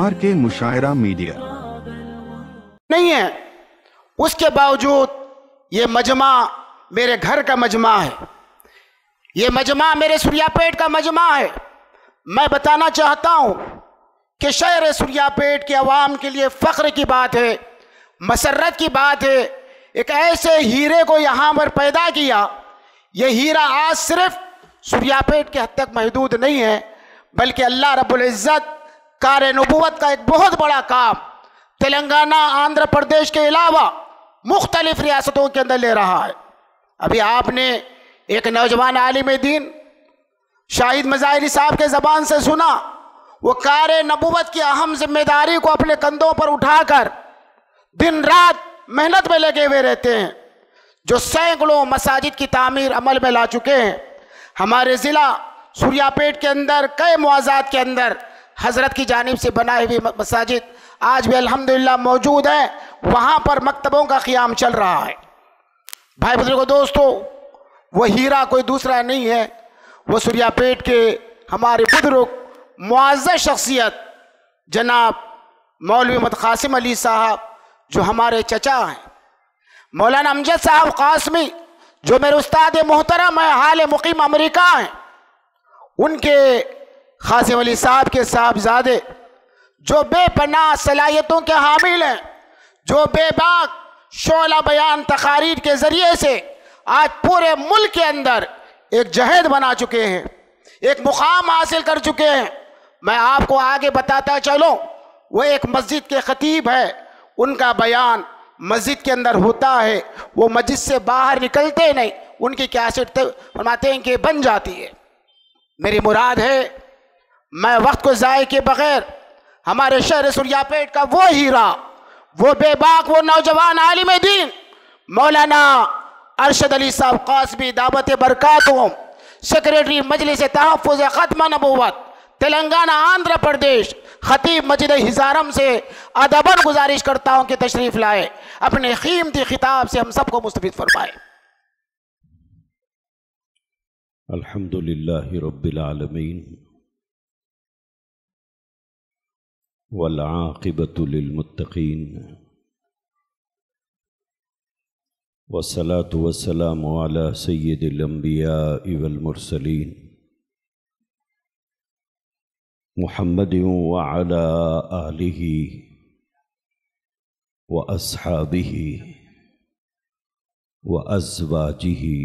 RK मुशायरा media नहीं है, उसके बावजूद ये मजमा मेरे घर का मजमा है, ये मजमा मेरे सूर्यापेट का मजमा है। मैं बताना चाहता हूँ कि शहर सूर्यापेट के अवाम के लिए फ़ख्र की बात है, मसरत की बात है। एक ऐसे हीरे को यहाँ पर पैदा किया। ये हीरा आज सिर्फ सूर्यापेट के हद तक महदूद नहीं है, बल्कि अल्लाह रब्बुल इज़्ज़त कार नबूवत का एक बहुत बड़ा काम तेलंगाना, आंध्र प्रदेश के अलावा मुख्तलिफ रियासतों के अंदर ले रहा है। अभी आपने एक नौजवान आलिम दीन शाहिद मज़ाहिरी साहब के ज़बान से सुना, वो कार नबूवत की अहम जिम्मेदारी को अपने कंधों पर उठाकर दिन रात मेहनत में लगे हुए रहते हैं, जो सैकड़ों मसाजिद की तामीर अमल में ला चुके हैं। हमारे ज़िला सूर्यापेट के अंदर कई मुआज़ात के अंदर हज़रत की जानिब से बनाई हुई मसाजिद आज भी अल्हम्दुलिल्लाह मौजूद है, वहाँ पर मकतबों का क़ियाम चल रहा है। भाई बुजुर्गों, दोस्तों, वो हीरा कोई दूसरा नहीं है, वो सूर्यापेट के हमारे बुजुर्ग मुअज़्ज़ज़ शख्सियत जनाब मौलवी मोहम्मद क़ासिम अली साहब, जो हमारे चचा हैं, मौलाना अमजद साहब क़ासमी, जो मेरे उस्ताद मोहतरम है, हाल मुक़ीम अमेरिका हैं, उनके क़ासिम अली साहब के साहबजादे, जो बेपनाह सलाहियतों के हामिल हैं, जो बेबाक शोला बयान तकारीर के ज़रिए से आज पूरे मुल्क के अंदर एक जहेद बना चुके हैं, एक मुकाम हासिल कर चुके हैं। मैं आपको आगे बताता चलो, वो एक मस्जिद के ख़तीब है, उनका बयान मस्जिद के अंदर होता है, वो मस्जिद से बाहर निकलते नहीं, उनकी कैसेट फरमाते हैं कि बन जाती है। मेरी मुराद है, मैं वक्त को ज़ाय के बग़ैर हमारे शहर सूर्यापेट का वो हीरा, वो बेबाक, वो नौजवान आलिम दीन मौलाना अरशद अली साहब क़ासमी दावत बरकातुहुम, सेक्रेटरी मजलिस तहफ़्फ़ुज़ ख़त्म नबूवत तेलंगाना आंध्र प्रदेश, खतीब मस्जिद हिज़ारम से अदबन गुजारिश करता हूँ कि तशरीफ़ लाए, अपने कीमती खिताब से हम सबको मुस्तफ़ीद फरमाए। अल्हम्दुलिल्लाहि रब्बिल आलमीन वल आक़िबतु लिल मुत्तक़ीन वस्सलातु वस्सलामु अला सय्यिदिल अंबियाइ वल मुरसलीन मुहम्मदिन व अला आलिहि व अस्हाबिहि व अज़वाजिहि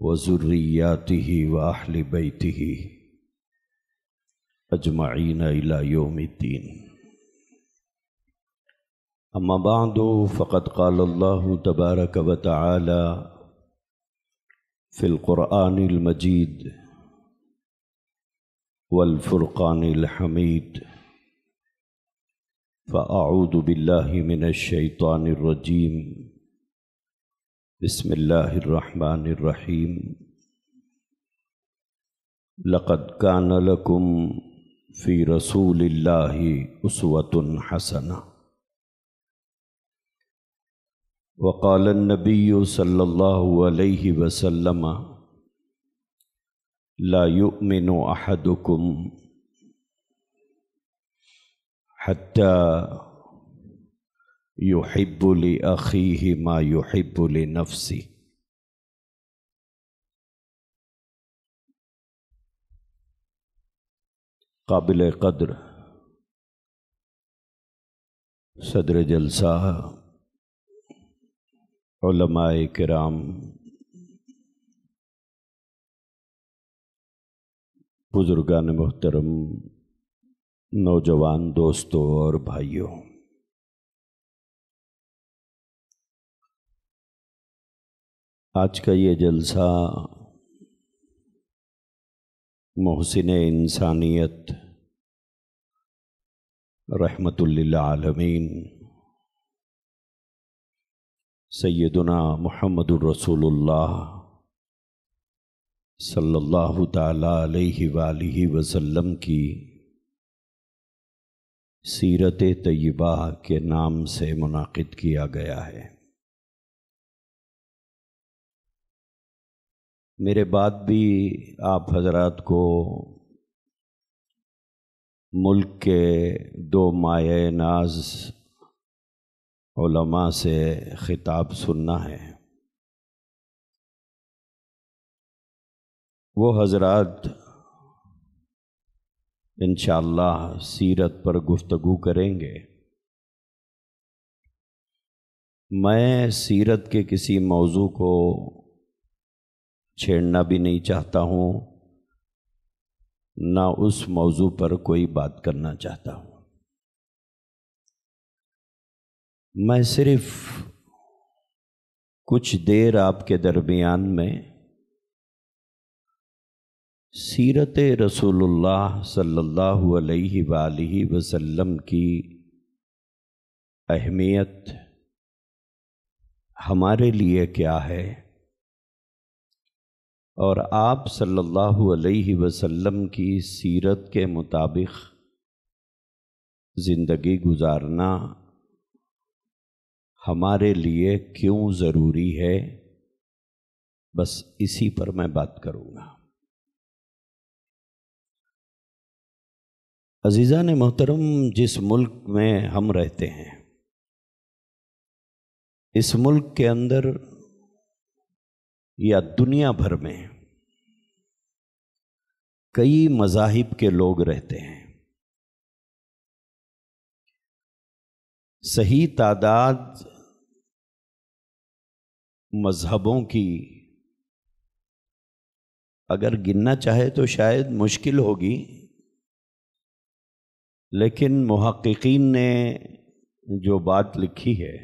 व ज़ुर्रिय्यातिहि व अहलि बैतिहि अजमईन इला यौमिद्दीन। अम्मा बअदु फ़क़द क़ाल अल्लाहु तबारक व तआला फ़िल क़ुरआनिल मजीद वल फ़ुरक़ानिल हमीद फ़अऊज़ु बिल्लाहि मिनश शैतानिर रजीम बिस्मिल्लाहिर रहमानिर रहीम। लक़द कान लकुम फ़ी रसूलिल्लाहि उस्वतुन हसना वक़ाल अन्नबिय्यु सल्लल्लाहु अलैहि वसल्लम ला युमिनु अहदुकुम हत्ता युहिब्बु लि अखीहि मा युहिब्बु लि नफ्सी। काबिल क़द्र सदर जलसा, उलमाए किराम, बुजुर्गान मुहतरम, नौजवान दोस्तों और भाइयों, आज का ये जलसा मोहसिन इंसानियत रहमतुल लिल आलमीन सैयदुना मुहम्मदुर रसूलुल्लाह सल्लल्लाहु ताला अलैहि वालिहि वसल्लम की सीरत तय्यबा के नाम से मुनाकिद किया गया है। मेरे बाद भी आप हजरात को मुल्क के दो माए नाज उलमा से खिताब सुनना है। वो हजरात इंशाअल्लाह सीरत पर गुफ्तगू करेंगे। मैं सीरत के किसी मौजू को छेड़ना भी नहीं चाहता हूँ, ना उस मौजू पर कोई बात करना चाहता हूँ। मैं सिर्फ कुछ देर आपके दरमियान में सीरत रसूलुल्लाह सल्लल्लाहु अलैहि वालिहि वसल्लम की अहमियत हमारे लिए क्या है और आप सल्लल्लाहु अलैहि वसल्लम की सीरत के मुताबिक ज़िंदगी गुजारना हमारे लिए क्यों ज़रूरी है, बस इसी पर मैं बात करूँगा। अज़ीज़ान मोहतरम, जिस मुल्क में हम रहते हैं, इस मुल्क के अंदर या दुनिया भर में कई मज़ाहिब के लोग रहते हैं। सही तादाद मज़हबों की अगर गिनना चाहे तो शायद मुश्किल होगी, लेकिन मुहक्किकीन ने जो बात लिखी है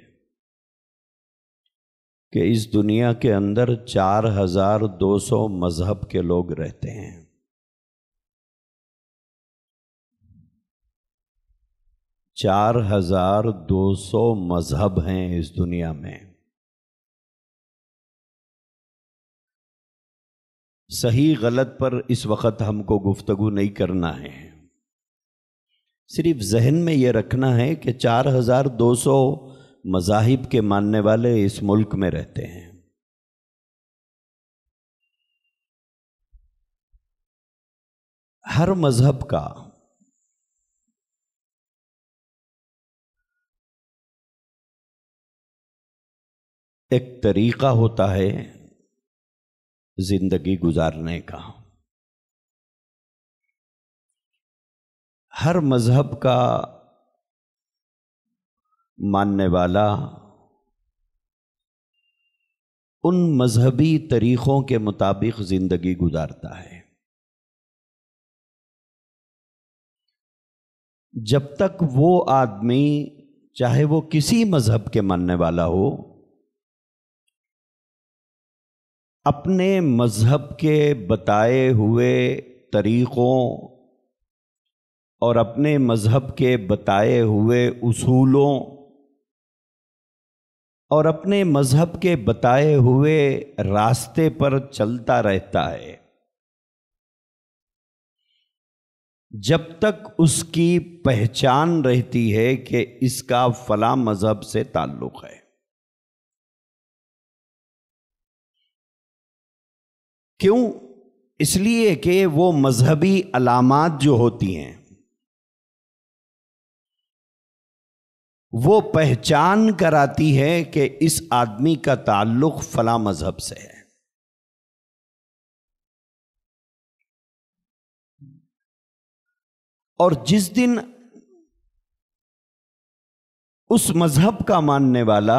कि इस दुनिया के अंदर 4200 मज़हब के लोग रहते हैं। 4200 मज़हब हैं इस दुनिया में। सही गलत पर इस वक्त हमको गुफ्तगू नहीं करना है, सिर्फ जहन में यह रखना है कि 4200 मज़ाहिब के मानने वाले इस मुल्क में रहते हैं। हर मज़हब का एक तरीक़ा होता है ज़िंदगी गुजारने का। हर मज़हब का मानने वाला उन मजहबी तरीक़ों के मुताबिक ज़िंदगी गुजारता है। जब तक वो आदमी, चाहे वो किसी मज़हब के मानने वाला हो, अपने मज़हब के बताए हुए तरीक़ों और अपने मज़हब के बताए हुए उसूलों और अपने मज़हब के बताए हुए रास्ते पर चलता रहता है, जब तक उसकी पहचान रहती है कि इसका फला मज़हब से ताल्लुक़ है। क्यों? इसलिए कि वो मज़हबी अलामात जो होती हैं वो पहचान कराती है कि इस आदमी का ताल्लुक़ फला मज़हब से है। और जिस दिन उस मज़हब का मानने वाला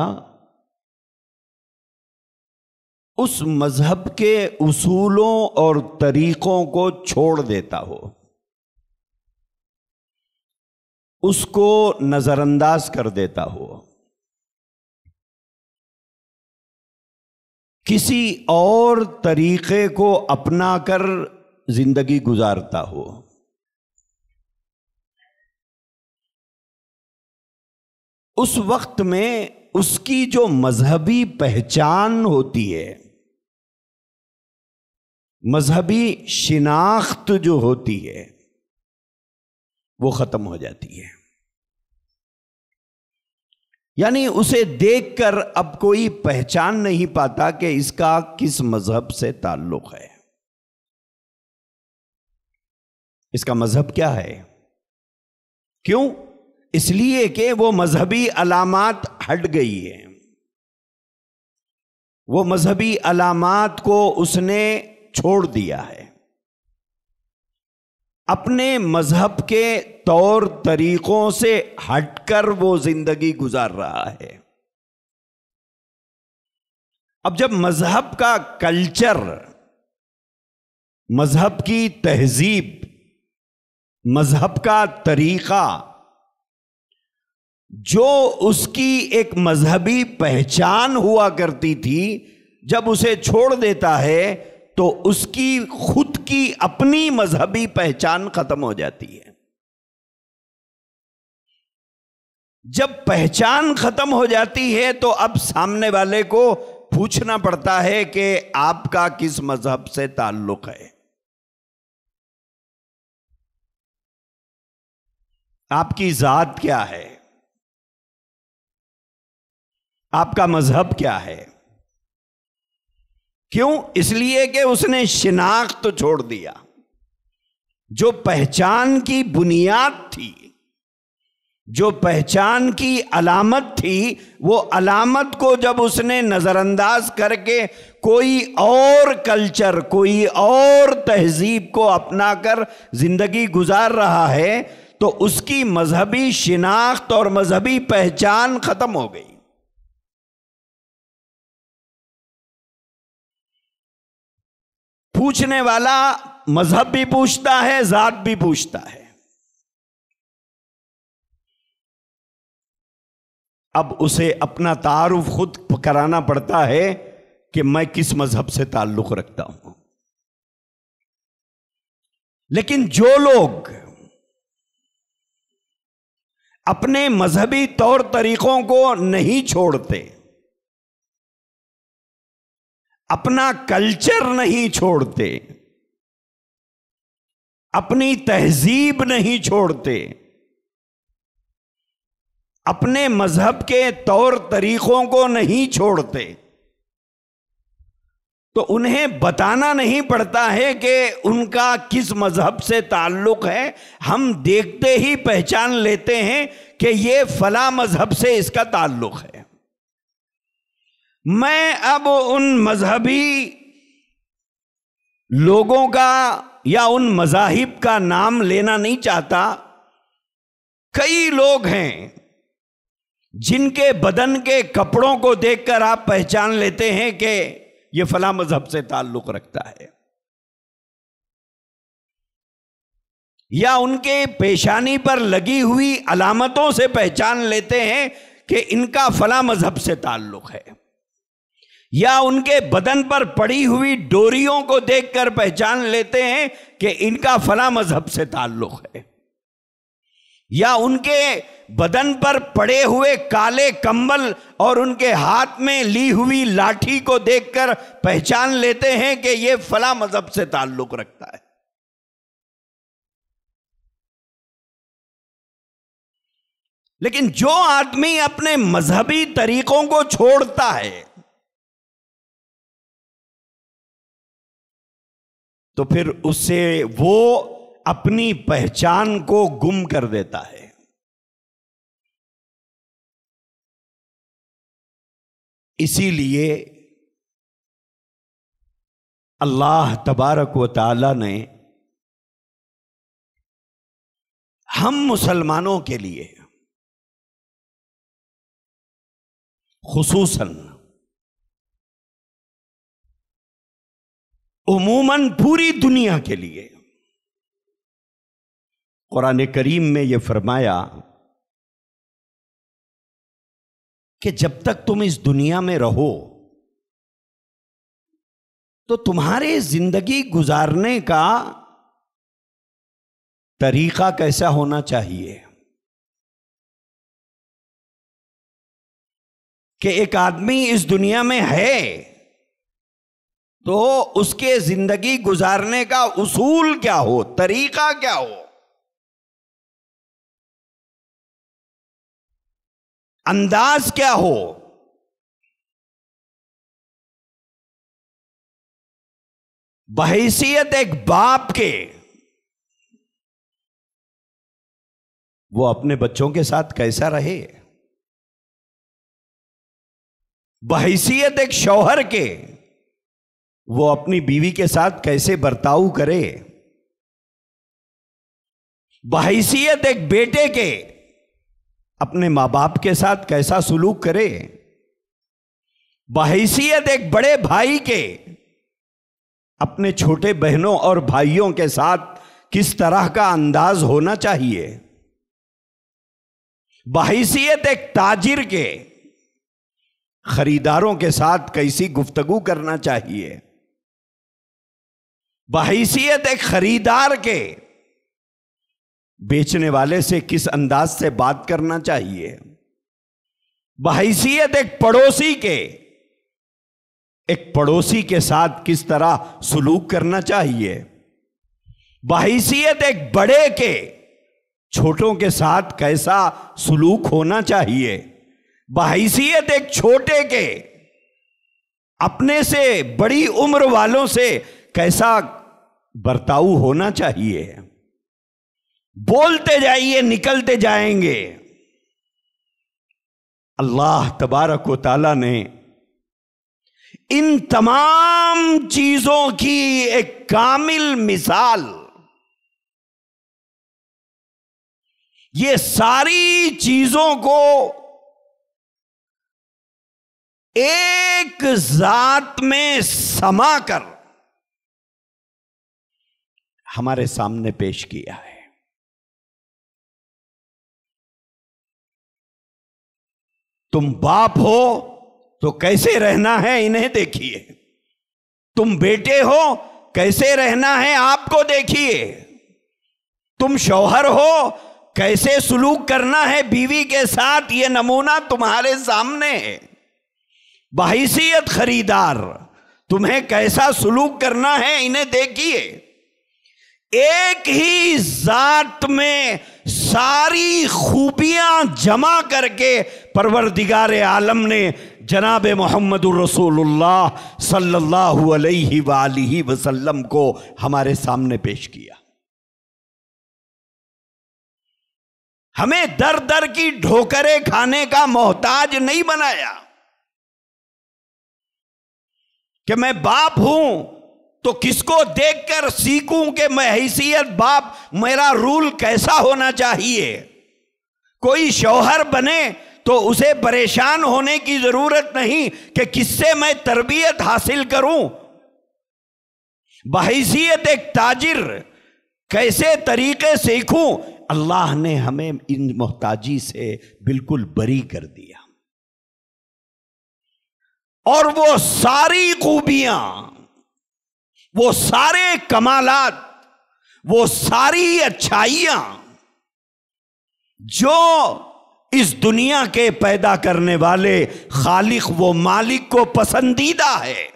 उस मज़हब के उसूलों और तरीक़ों को छोड़ देता हो, उसको नजरअंदाज कर देता हो, किसी और तरीक़े को अपनाकर जिंदगी गुजारता हो, उस वक्त में उसकी जो मजहबी पहचान होती है, मजहबी शिनाख्त जो होती है, वो खत्म हो जाती है। यानी उसे देखकर अब कोई पहचान नहीं पाता कि इसका किस मजहब से ताल्लुक है। इसका मजहब क्या है? क्यों? इसलिए कि वो मजहबी अलामात हट गई है। वो मजहबी अलामात को उसने छोड़ दिया है। अपने मजहब के तौर तरीकों से हटकर वो जिंदगी गुजार रहा है। अब जब मजहब का कल्चर, मजहब की तहजीब, मजहब का तरीका, जो उसकी एक मजहबी पहचान हुआ करती थी, जब उसे छोड़ देता है तो उसकी खुद की अपनी मजहबी पहचान खत्म हो जाती है। जब पहचान खत्म हो जाती है तो अब सामने वाले को पूछना पड़ता है कि आपका किस मजहब से ताल्लुक है, आपकी जात क्या है, आपका मजहब क्या है। क्यों? इसलिए कि उसने शिनाख्त तो छोड़ दिया। जो पहचान की बुनियाद थी, जो पहचान की अलामत थी, वो अलामत को जब उसने नजरअंदाज करके कोई और कल्चर, कोई और तहजीब को अपनाकर जिंदगी गुजार रहा है, तो उसकी मजहबी शिनाख्त और मजहबी पहचान खत्म हो गई। पूछने वाला मजहब भी पूछता है, जात भी पूछता है। अब उसे अपना तारुफ खुद कराना पड़ता है कि मैं किस मजहब से ताल्लुक रखता हूं। लेकिन जो लोग अपने मजहबी तौर तरीकों को नहीं छोड़ते, अपना कल्चर नहीं छोड़ते, अपनी तहजीब नहीं छोड़ते, अपने मजहब के तौर तरीकों को नहीं छोड़ते, तो उन्हें बताना नहीं पड़ता है कि उनका किस मजहब से ताल्लुक है। हम देखते ही पहचान लेते हैं कि ये फला मजहब से इसका ताल्लुक है। मैं अब उन मजहबी लोगों का या उन मजाहिब का नाम लेना नहीं चाहता। कई लोग हैं जिनके बदन के कपड़ों को देखकर आप पहचान लेते हैं कि ये फला मजहब से ताल्लुक रखता है, या उनके पेशानी पर लगी हुई अलामतों से पहचान लेते हैं कि इनका फला मजहब से ताल्लुक है, या उनके बदन पर पड़ी हुई डोरियों को देखकर पहचान लेते हैं कि इनका फला मजहब से ताल्लुक है, या उनके बदन पर पड़े हुए काले कंबल और उनके हाथ में ली हुई लाठी को देखकर पहचान लेते हैं कि ये फला मजहब से ताल्लुक रखता है। लेकिन जो आदमी अपने मजहबी तरीकों को छोड़ता है तो फिर उससे वो अपनी पहचान को गुम कर देता है। इसीलिए अल्लाह तबारक व तआला ने हम मुसलमानों के लिए खुसूसन, उमूमन पूरी दुनिया के लिए कुरान करीम में यह फरमाया कि जब तक तुम इस दुनिया में रहो तो तुम्हारे जिंदगी गुजारने का तरीका कैसा होना चाहिए कि एक आदमी इस दुनिया में है तो उसके जिंदगी गुजारने का उसूल क्या हो, तरीका क्या हो। अंदाज क्या हो, बहैसियत एक बाप के वो अपने बच्चों के साथ कैसा रहे, बहैसियत एक शौहर के वो अपनी बीवी के साथ कैसे बर्ताव करे, बहैसियत एक बेटे के अपने मां बाप के साथ कैसा सुलूक करे, बहैसियत एक बड़े भाई के अपने छोटे बहनों और भाइयों के साथ किस तरह का अंदाज होना चाहिए, बहैसियत एक ताजिर के खरीदारों के साथ कैसी गुफ्तगू करना चाहिए, बहैसियत एक खरीदार के बेचने वाले से किस अंदाज से बात करना चाहिए, बहैसियत एक पड़ोसी के एक पड़ोसी के साथ किस तरह सुलूक करना चाहिए, बहैसियत एक बड़े के छोटों के साथ कैसा सुलूक होना चाहिए, बहैसियत एक छोटे के अपने से बड़ी उम्र वालों से कैसा बर्ताव होना चाहिए। बोलते जाइए, निकलते जाएंगे। अल्लाह तबारक व तआला ने इन तमाम चीजों की एक कामिल मिसाल, ये सारी चीजों को एक जात में समाकर हमारे सामने पेश किया है। तुम बाप हो तो कैसे रहना है इन्हें देखिए, तुम बेटे हो कैसे रहना है आपको देखिए, तुम शौहर हो कैसे सुलूक करना है बीवी के साथ, यह नमूना तुम्हारे सामने है। बहैसियत खरीदार तुम्हें कैसा सुलूक करना है इन्हें देखिए। एक ही जात में सारी खूबियां जमा करके परवरदिगार आलम ने जनाब मोहम्मदुर रसूलुल्लाह सल्लल्लाहु अलैहि वसल्लम को हमारे सामने पेश किया। हमें दर दर की ढोकरें खाने का मोहताज नहीं बनाया कि मैं बाप हूं तो किसको देखकर सीखूं कि मैं हैसियत बाप, मेरा रूल कैसा होना चाहिए। कोई शौहर बने तो उसे परेशान होने की जरूरत नहीं कि किससे मैं तरबियत हासिल करूं। बहैसियत एक ताजिर कैसे तरीके सीखूं। अल्लाह ने हमें इन मोहताजी से बिल्कुल बरी कर दिया और वो सारी खूबियां, वो सारे कमालात, वो सारी अच्छाइयां जो इस दुनिया के पैदा करने वाले खालिक वो मालिक को पसंदीदा है,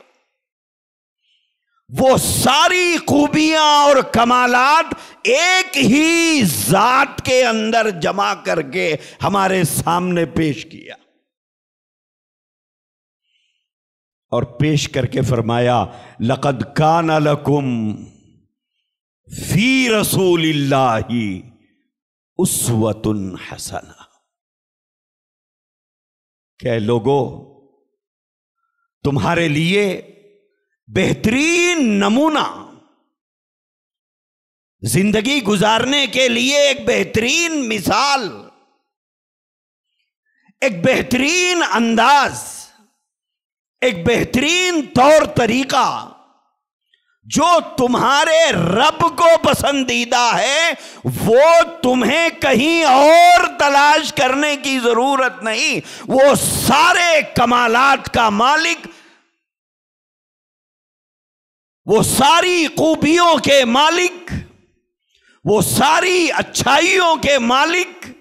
वो सारी खूबियां और कमालात एक ही जात के अंदर जमा करके हमारे सामने पेश किया और पेश करके फरमाया लक़द काना लकुम फी रसूलिल्लाहि उस्वतुन हसना। क्या लोगों, तुम्हारे लिए बेहतरीन नमूना, जिंदगी गुजारने के लिए एक बेहतरीन मिसाल, एक बेहतरीन अंदाज, एक बेहतरीन तौर तरीका जो तुम्हारे रब को पसंदीदा है, वो तुम्हें कहीं और तलाश करने की जरूरत नहीं। वो सारे कमालात का मालिक, वो सारी खूबियों के मालिक, वो सारी अच्छाइयों के मालिक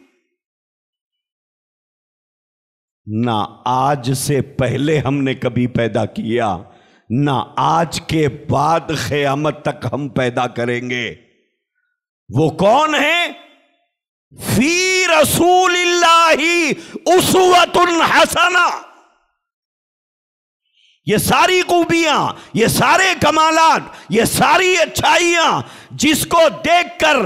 ना आज से पहले हमने कभी पैदा किया, ना आज के बाद क़यामत तक हम पैदा करेंगे। वो कौन है? फी रसूलिल्लाहि उस्वतुन हसना। ये सारी खूबियां, ये सारे कमालात, ये सारी अच्छाइयां जिसको देखकर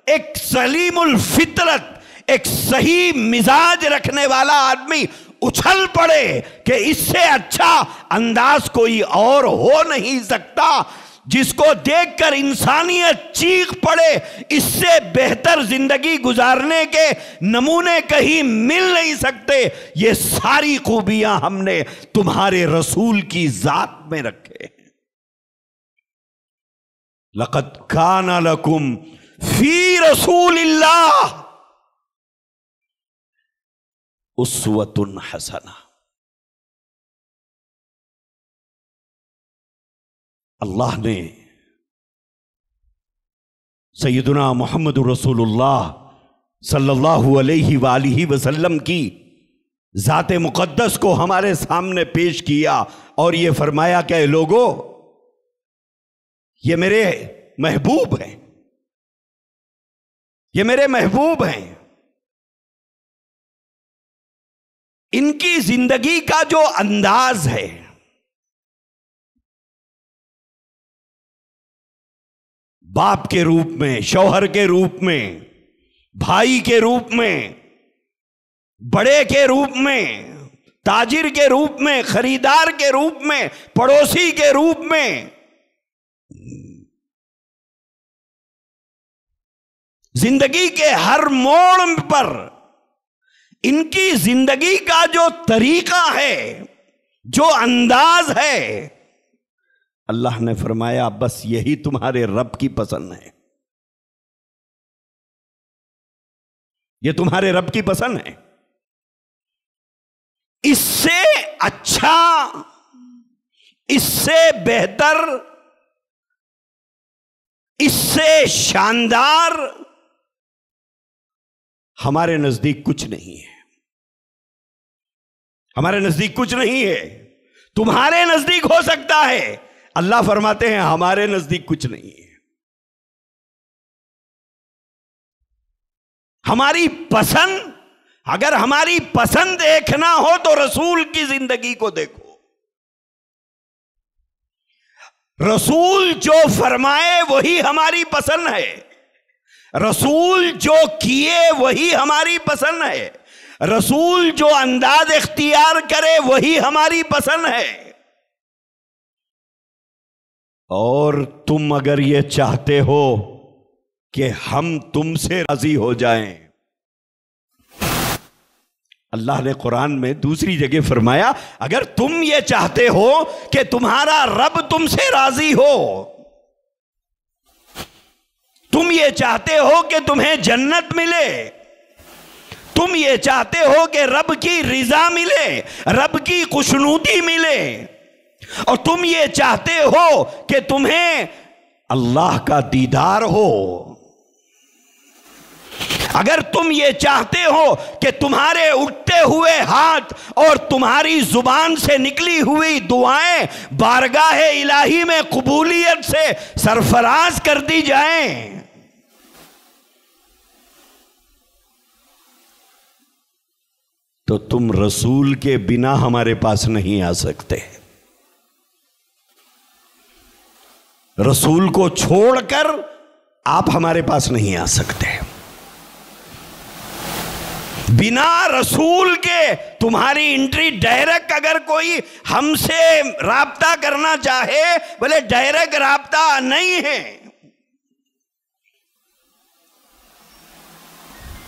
एक सलीमुल फितरत, एक सही मिजाज रखने वाला आदमी उछल पड़े कि इससे अच्छा अंदाज कोई और हो नहीं सकता, जिसको देखकर इंसानियत चीख पड़े, इससे बेहतर जिंदगी गुजारने के नमूने कहीं मिल नहीं सकते, ये सारी खूबियां हमने तुम्हारे रसूल की जात में रखे। लक़द काना लकुम फी रसूलिल्लाह उस्वतुन हसना। अल्लाह ने सैयदुना मोहम्मद रसूलुल्लाह सल्लल्लाहु अलैहि वसल्लम की जाते मुकद्दस को हमारे सामने पेश किया और ये फरमाया कि लोगों, ये मेरे महबूब हैं, ये मेरे महबूब हैं। इनकी जिंदगी का जो अंदाज है, बाप के रूप में, शौहर के रूप में, भाई के रूप में, बड़े के रूप में, ताजिर के रूप में, खरीदार के रूप में, पड़ोसी के रूप में, जिंदगी के हर मोड़ पर इनकी जिंदगी का जो तरीका है, जो अंदाज है, अल्लाह ने फरमाया बस यही तुम्हारे रब की पसंद है, ये तुम्हारे रब की पसंद है। इससे अच्छा, इससे बेहतर, इससे शानदार हमारे नजदीक कुछ नहीं है, हमारे नजदीक कुछ नहीं है। तुम्हारे नजदीक हो सकता है, अल्लाह फरमाते हैं हमारे नजदीक कुछ नहीं है। हमारी पसंद, अगर हमारी पसंद देखना हो तो रसूल की जिंदगी को देखो। रसूल जो फरमाए वही हमारी पसंद है, रसूल जो किए वही हमारी पसंद है, रसूल जो अंदाज इख्तियार करे वही हमारी पसंद है। और तुम अगर ये चाहते हो कि हम तुमसे राजी हो जाएं, अल्लाह ने कुरान में दूसरी जगह फरमाया, अगर तुम ये चाहते हो कि तुम्हारा रब तुमसे राजी हो, तुम ये चाहते हो कि तुम्हें जन्नत मिले, तुम ये चाहते हो कि रब की रिजा मिले, रब की खुशनुदी मिले, और तुम ये चाहते हो कि तुम्हें अल्लाह का दीदार हो, अगर तुम ये चाहते हो कि तुम्हारे उठते हुए हाथ और तुम्हारी जुबान से निकली हुई दुआएं बारगाह इलाही में कबूलियत से सरफराज कर दी जाएं, तो तुम रसूल के बिना हमारे पास नहीं आ सकते। रसूल को छोड़कर आप हमारे पास नहीं आ सकते। बिना रसूल के तुम्हारी एंट्री डायरेक्ट, अगर कोई हमसे राब्ता करना चाहे, बोले डायरेक्ट राब्ता नहीं है,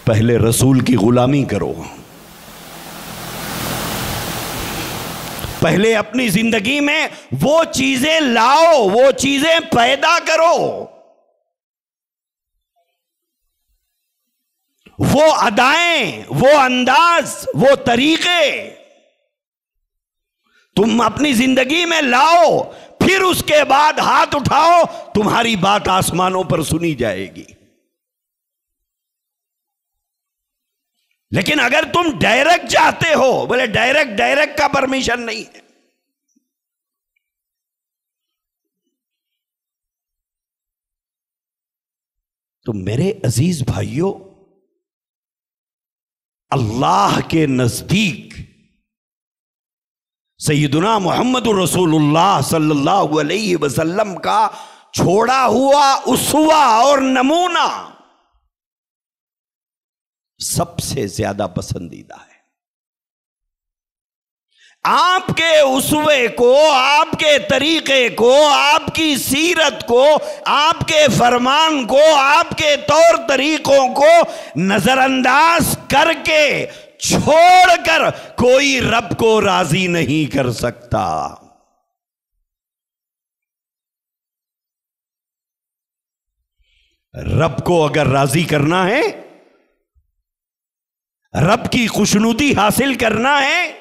पहले रसूल की गुलामी करो, पहले अपनी जिंदगी में वो चीजें लाओ, वो चीजें पैदा करो, वो अदाएं, वो अंदाज, वो तरीके तुम अपनी जिंदगी में लाओ, फिर उसके बाद हाथ उठाओ, तुम्हारी बात आसमानों पर सुनी जाएगी। लेकिन अगर तुम डायरेक्ट चाहते हो, बोले डायरेक्ट का परमिशन नहीं है, तो मेरे अजीज भाइयों, अल्लाह के नजदीक सैयदुना मुहम्मदुर रसूलुल्लाह सल्लल्लाहु अलैहि वसल्लम का छोड़ा हुआ उस्वा और नमूना सबसे ज्यादा पसंदीदा है। आपके उस्वे को, आपके तरीके को, आपकी सीरत को, आपके फरमान को, आपके तौर तरीकों को नजरअंदाज करके छोड़कर कोई रब को राजी नहीं कर सकता। रब को अगर राजी करना है, रब की खुशनुदी हासिल करना है,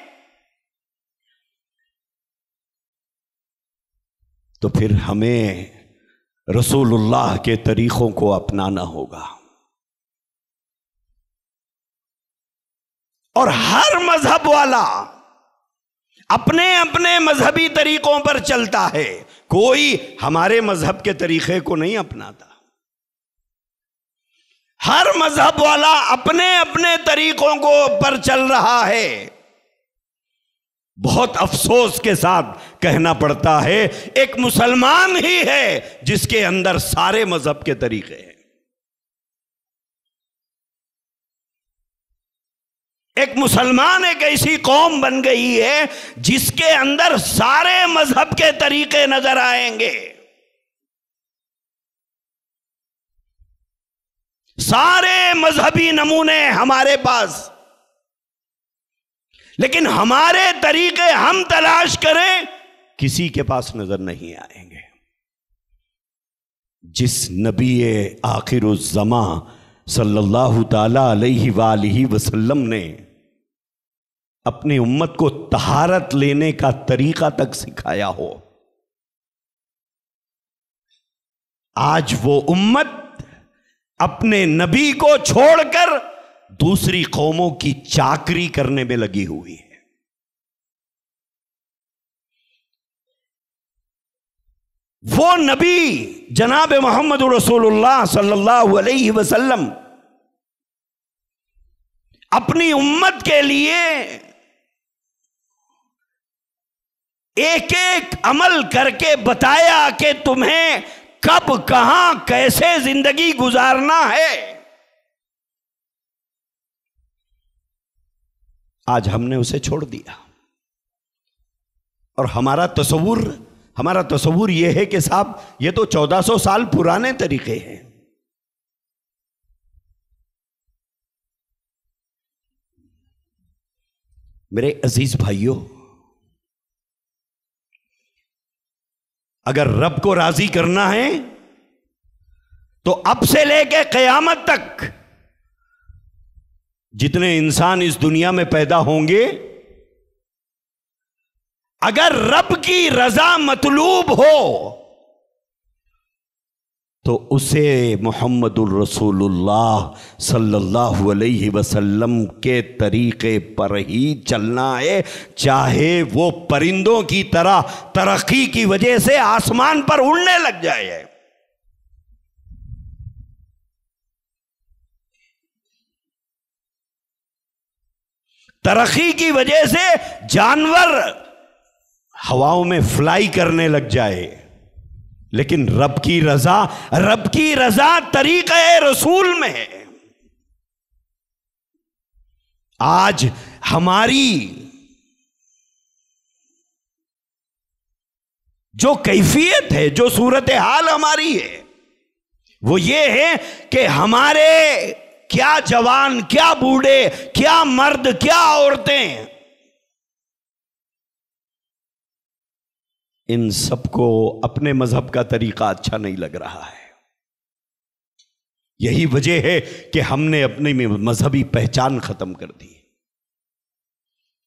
तो फिर हमें रसूलुल्लाह के तरीकों को अपनाना होगा। और हर मजहब वाला अपने अपने मजहबी तरीकों पर चलता है, कोई हमारे मजहब के तरीके को नहीं अपनाता। हर मजहब वाला अपने अपने तरीकों को पर चल रहा है। बहुत अफसोस के साथ कहना पड़ता है, एक मुसलमान ही है जिसके अंदर सारे मजहब के तरीके हैं। एक मुसलमान एक ऐसी कौम बन गई है जिसके अंदर सारे मजहब के तरीके नजर आएंगे, सारे मजहबी नमूने हमारे पास, लेकिन हमारे तरीके हम तलाश करें किसी के पास नजर नहीं आएंगे। जिस नबी आखिरुज़्ज़मा सल्लल्लाहु ताला अलैहि वसल्लम ने अपनी उम्मत को तहारत लेने का तरीका तक सिखाया हो, आज वो उम्मत अपने नबी को छोड़कर दूसरी कौमों की चाकरी करने में लगी हुई है। वो नबी जनाब मोहम्मद रसूलुल्लाह सल्लल्लाहु अलैहि वसल्लम अपनी उम्मत के लिए एक एक अमल करके बताया कि तुम्हें कब, कहां, कैसे जिंदगी गुजारना है। आज हमने उसे छोड़ दिया और हमारा तसव्वुर यह है कि साहब ये तो 1400 साल पुराने तरीके हैं। मेरे अजीज भाइयों, अगर रब को राजी करना है तो अब से लेकर क़यामत तक जितने इंसान इस दुनिया में पैदा होंगे, अगर रब की रजा मतलूब हो तो उसे मुहम्मदुर रसूलुल्लाह सल्लल्लाहु अलैहि वसल्लम के तरीके पर ही चलना है, चाहे वो परिंदों की तरह तरक्की की वजह से आसमान पर उड़ने लग जाए। तरक्की की वजह से जानवर हवाओं में फ्लाई करने लग जाए, लेकिन रब की रजा तरीक़े रसूल में है। आज हमारी जो कैफियत है, जो सूरत हाल हमारी है, वो ये है कि हमारे क्या जवान, क्या बूढ़े, क्या मर्द, क्या औरतें, इन सबको अपने मजहब का तरीका अच्छा नहीं लग रहा है। यही वजह है कि हमने अपनी मजहबी पहचान खत्म कर दी।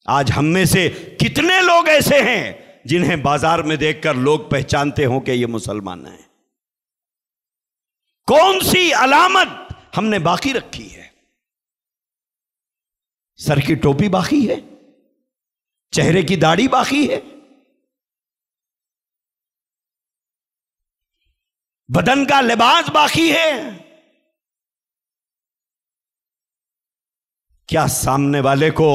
आज हम में से कितने लोग ऐसे हैं जिन्हें बाजार में देखकर लोग पहचानते हो कि ये मुसलमान हैं? कौन सी अलामत हमने बाकी रखी है? सर की टोपी बाकी है, चेहरे की दाढ़ी बाकी है, बदन का लिबास बाकी है। क्या सामने वाले को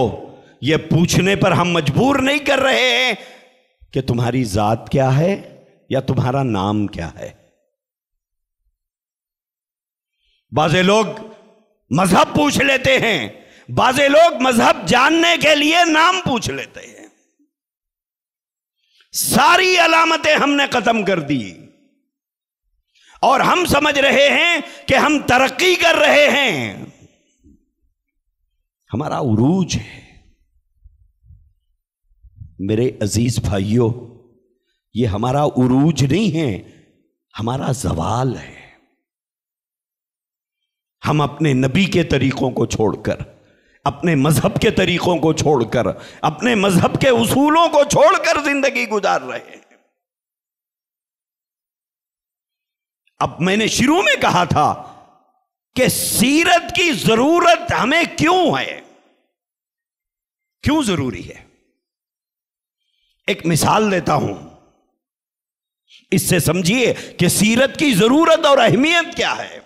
यह पूछने पर हम मजबूर नहीं कर रहे हैं कि तुम्हारी जात क्या है या तुम्हारा नाम क्या है? बाज़े लोग मजहब पूछ लेते हैं, बाज़े लोग मजहब जानने के लिए नाम पूछ लेते हैं। सारी अलामतें हमने खत्म कर दी और हम समझ रहे हैं कि हम तरक्की कर रहे हैं। हमारा उरूज है। मेरे अजीज भाइयों, ये हमारा उरूज नहीं है, हमारा ज़वाल है। हम अपने नबी के तरीकों को छोड़कर, अपने मजहब के तरीकों को छोड़कर, अपने मजहब के उसूलों को छोड़कर जिंदगी गुजार रहे हैं। अब मैंने शुरू में कहा था कि सीरत की जरूरत हमें क्यों है, क्यों जरूरी है। एक मिसाल देता हूं, इससे समझिए कि सीरत की जरूरत और अहमियत क्या है।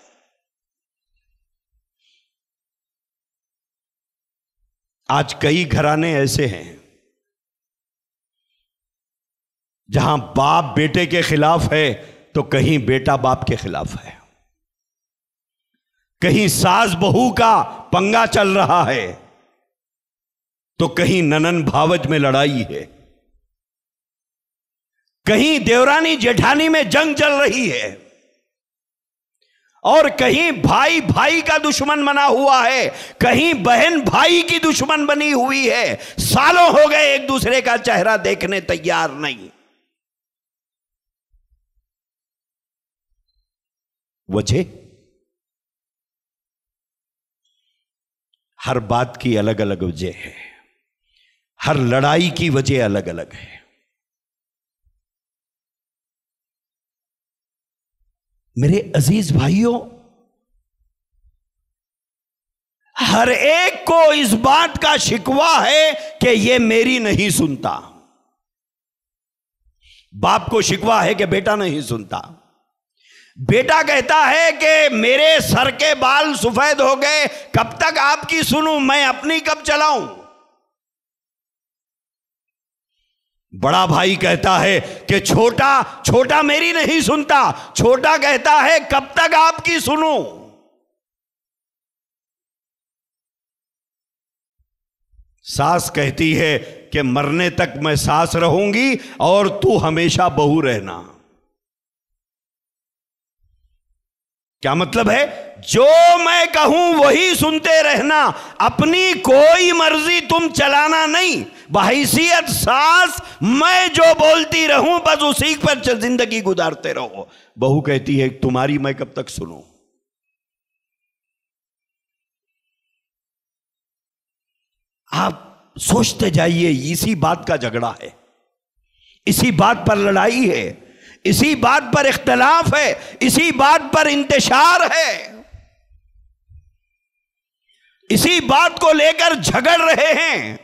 आज कई घराने ऐसे हैं जहां बाप बेटे के खिलाफ है तो कहीं बेटा बाप के खिलाफ है, कहीं सास बहू का पंगा चल रहा है तो कहीं ननन भावज में लड़ाई है, कहीं देवरानी जेठानी में जंग चल रही है और कहीं भाई भाई का दुश्मन बना हुआ है, कहीं बहन भाई की दुश्मन बनी हुई है। सालों हो गए एक दूसरे का चेहरा देखने तैयार नहीं। वजह हर बात की अलग अलग वजह है, हर लड़ाई की वजह अलग अलग है। मेरे अजीज भाइयों, हर एक को इस बात का शिकवा है कि ये मेरी नहीं सुनता। बाप को शिकवा है कि बेटा नहीं सुनता। बेटा कहता है कि मेरे सर के बाल सफेद हो गए, कब तक आपकी सुनूं, मैं अपनी कब चलाऊं। बड़ा भाई कहता है कि छोटा मेरी नहीं सुनता। छोटा कहता है कब तक आपकी सुनूं। सास कहती है कि मरने तक मैं सास रहूंगी और तू हमेशा बहू रहना। क्या मतलब है? जो मैं कहूं वही सुनते रहना, अपनी कोई मर्जी तुम चलाना नहीं। बहैसियत सास मैं जो बोलती रहूं बस उसी पर जिंदगी गुजारते रहो। बहू कहती है तुम्हारी मैं कब तक सुनूं। आप सोचते जाइए, इसी बात का झगड़ा है, इसी बात पर लड़ाई है, इसी बात पर इख्तलाफ है, इसी बात पर इंतशार है, इसी बात को लेकर झगड़ रहे हैं।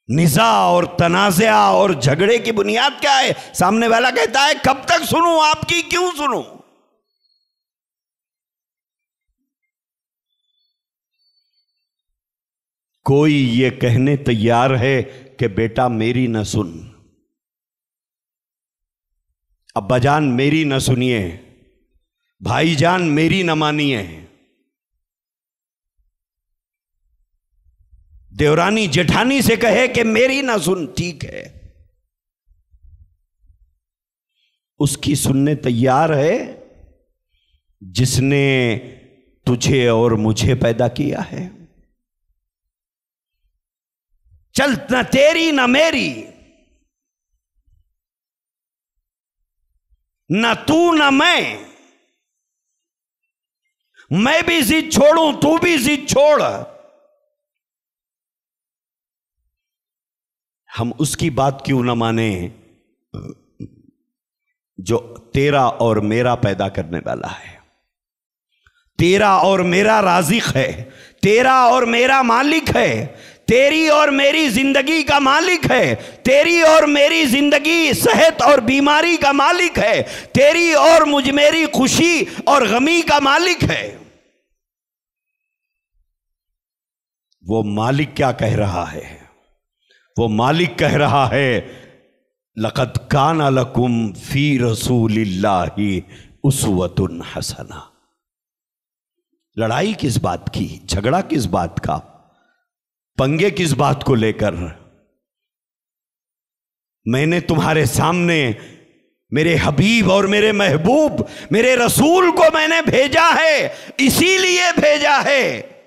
निज़ा और तनाज़ा और झगड़े की बुनियाद क्या है? सामने वाला कहता है कब तक सुनूं आपकी, क्यों सुनूं। कोई ये कहने तैयार है कि बेटा मेरी न सुन, अब्बाजान मेरी न सुनिए, भाईजान मेरी न मानिए, देवरानी जेठानी से कहे कि मेरी ना सुन, ठीक है। उसकी सुनने तैयार है जिसने तुझे और मुझे पैदा किया है। चल न तेरी न मेरी, न तू न मैं भी जिद छोड़ूं, तू भी जिद छोड़। हम उसकी बात क्यों न माने जो तेरा और मेरा पैदा करने वाला है, तेरा और मेरा राज़िक है, तेरा और मेरा मालिक है, तेरी और मेरी जिंदगी का मालिक है, तेरी और मेरी जिंदगी सेहत और बीमारी का मालिक है, तेरी और मुझ मेरी खुशी और गमी का मालिक है। वो मालिक क्या कह रहा है? वो मालिक कह रहा है, लक़द कान लकुम फी रसूलिल्लाहि उसवतुन हसना। लड़ाई किस बात की, झगड़ा किस बात का, पंगे किस बात को लेकर? मैंने तुम्हारे सामने मेरे हबीब और मेरे महबूब, मेरे रसूल को मैंने भेजा है, इसीलिए भेजा है।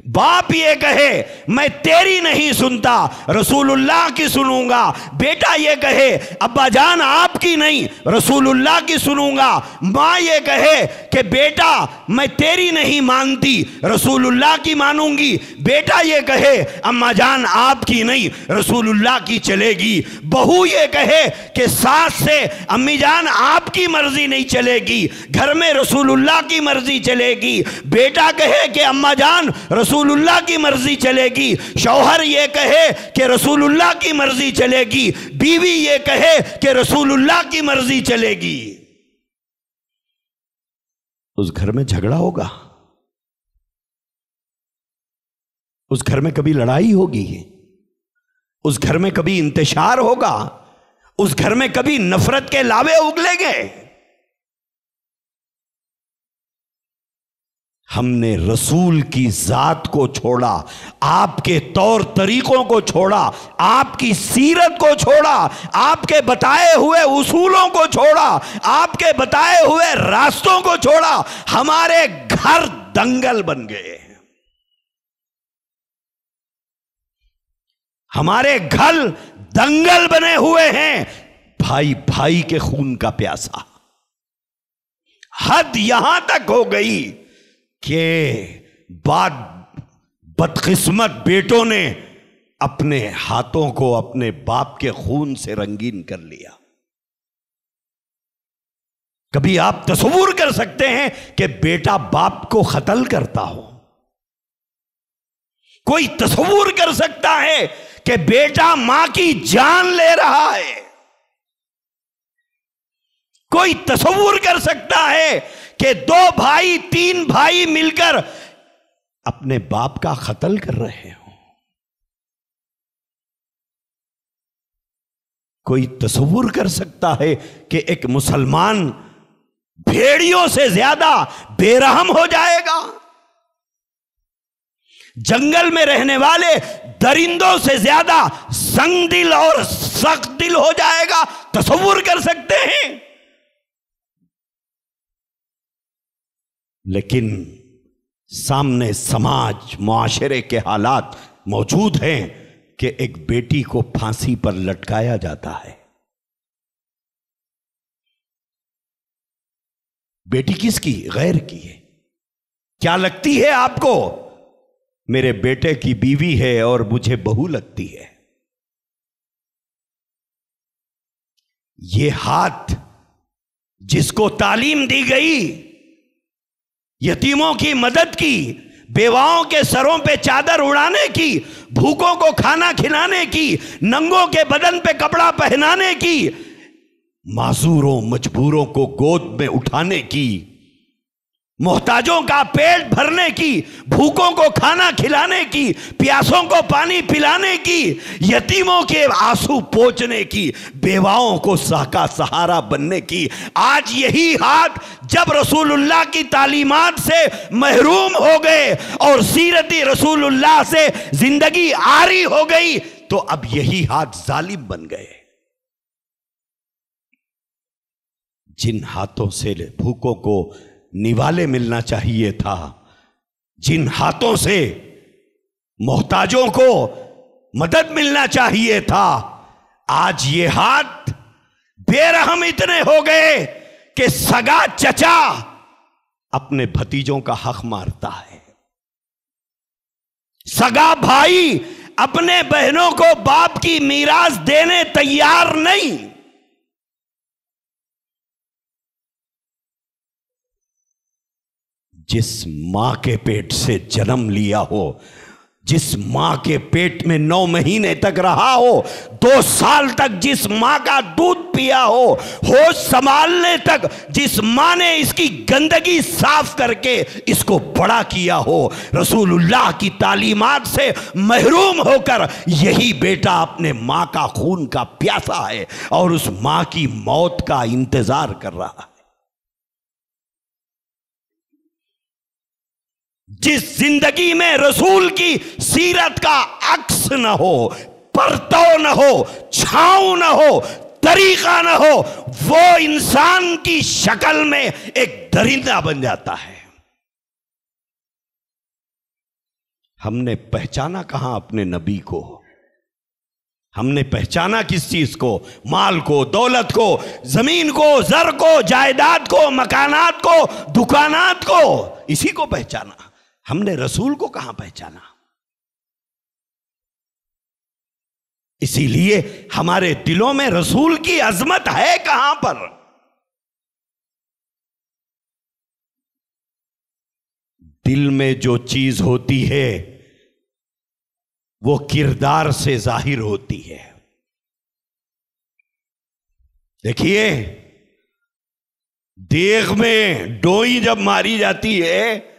बाप ये कहे मैं तेरी नहीं सुनता, रसूलुल्लाह की सुनूंगा। बेटा ये कहे अब्बा जान आपकी नहीं, रसूलुल्लाह की सुनूंगा। माँ ये कहे कि बेटा मैं तेरी नहीं मानती, रसूलुल्लाह की मानूंगी। बेटा ये कहे अम्मा जान आपकी नहीं, रसूलुल्लाह की चलेगी। बहू ये कहे कि सास से अम्मी जान आपकी मर्जी नहीं चलेगी, घर में रसूलुल्लाह की मर्जी चलेगी। बेटा कहे कि अम्मा जान रसूलुल्लाह की मर्जी चलेगी। शौहर ये कहे कि रसूलुल्लाह की मर्जी चलेगी। बीवी ये कहे कि रसूलुल्लाह की मर्जी चलेगी। उस घर में झगड़ा होगा, उस घर में कभी लड़ाई होगी, उस घर में कभी इंतशार होगा, उस घर में कभी नफरत के लावे उगलेंगे। हमने रसूल की जात को छोड़ा, आपके तौर तरीकों को छोड़ा, आपकी सीरत को छोड़ा, आपके बताए हुए उसूलों को छोड़ा, आपके बताए हुए रास्तों को छोड़ा। हमारे घर दंगल बन गए, हमारे घर दंगल बने हुए हैं। भाई भाई के खून का प्यासा। हद यहां तक हो गई कि बाद बदकिस्मत बेटों ने अपने हाथों को अपने बाप के खून से रंगीन कर लिया। कभी आप तस्वीर कर सकते हैं कि बेटा बाप को कत्ल करता हो? कोई तस्वीर कर सकता है कि बेटा मां की जान ले रहा है? कोई तस्वीर कर सकता है कि 2 भाई 3 भाई मिलकर अपने बाप का कत्ल कर रहे हो? कोई तस्वीर कर सकता है कि एक मुसलमान भेड़ियों से ज्यादा बेरहम हो जाएगा? जंगल में रहने वाले दरिंदों से ज्यादा संगदिल और सख्त दिल हो जाएगा? तस्वीर कर सकते हैं? लेकिन सामने समाज मुआशरे के हालात मौजूद हैं कि एक बेटी को फांसी पर लटकाया जाता है। बेटी किसकी? गैर की है। क्या लगती है आपको? मेरे बेटे की बीवी है और मुझे बहू लगती है। ये हाथ जिसको तालीम दी गई यतीमों की मदद की, बेवाओं के सरों पे चादर उड़ाने की, भूखों को खाना खिलाने की, नंगों के बदन पे कपड़ा पहनाने की, माजूरों मजबूरों को गोद में उठाने की, मोहताजों का पेट भरने की, भूखों को खाना खिलाने की, प्यासों को पानी पिलाने की, यतीमों के आंसू पोंछने की, बेवाओं को का सहारा बनने की। आज यही हाथ जब रसूलुल्लाह की तालीमात से महरूम हो गए और सीरती रसूलुल्लाह से जिंदगी आरी हो गई, तो अब यही हाथ जालिम बन गए। जिन हाथों से भूखों को निवाले मिलना चाहिए था, जिन हाथों से मोहताजों को मदद मिलना चाहिए था, आज ये हाथ बेरहम इतने हो गए कि सगा चचा अपने भतीजों का हक मारता है, सगा भाई अपने बहनों को बाप की मीरास देने तैयार नहीं। जिस मां के पेट से जन्म लिया हो, जिस मां के पेट में 9 महीने तक रहा हो, 2 साल तक जिस मां का दूध पिया हो, होश संभालने तक जिस मां ने इसकी गंदगी साफ करके इसको बड़ा किया हो, रसूलुल्लाह की तालीमात से महरूम होकर यही बेटा अपने मां का खून का प्यासा है और उस मां की मौत का इंतजार कर रहा है। जिस जिंदगी में रसूल की सीरत का अक्स न हो, परतव न हो, छांव न हो, तरीका न हो, वो इंसान की शक्ल में एक दरिंदा बन जाता है। हमने पहचाना कहां अपने नबी को? हमने पहचाना किस चीज को? माल को, दौलत को, जमीन को, जर को, जायदाद को, मकानात को, दुकानात को, इसी को पहचाना। हमने रसूल को कहां पहचाना? इसीलिए हमारे दिलों में रसूल की अजमत है कहां पर? दिल में जो चीज होती है वो किरदार से जाहिर होती है। देखिए, देग में डोई जब मारी जाती है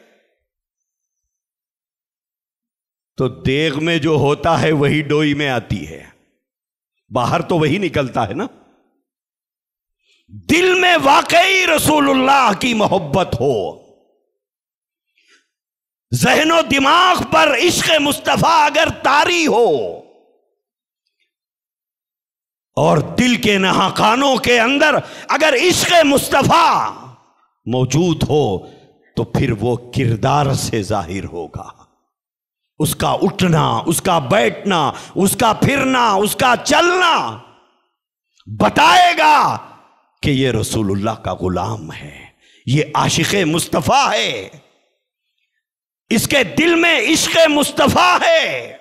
तो देग में जो होता है वही डोई में आती है, बाहर तो वही निकलता है ना। दिल में वाकई रसूलुल्लाह की मोहब्बत हो, ज़हनो दिमाग पर इश्क़ मुस्तफ़ा अगर तारी हो और दिल के नहाखानों के अंदर अगर इश्क़ मुस्तफ़ा मौजूद हो तो फिर वो किरदार से जाहिर होगा। उसका उठना, उसका बैठना, उसका फिरना, उसका चलना बताएगा कि ये रसूलुल्लाह का गुलाम है, ये आशिक़े मुस्तफ़ा है, इसके दिल में इश्क़ मुस्तफ़ा है।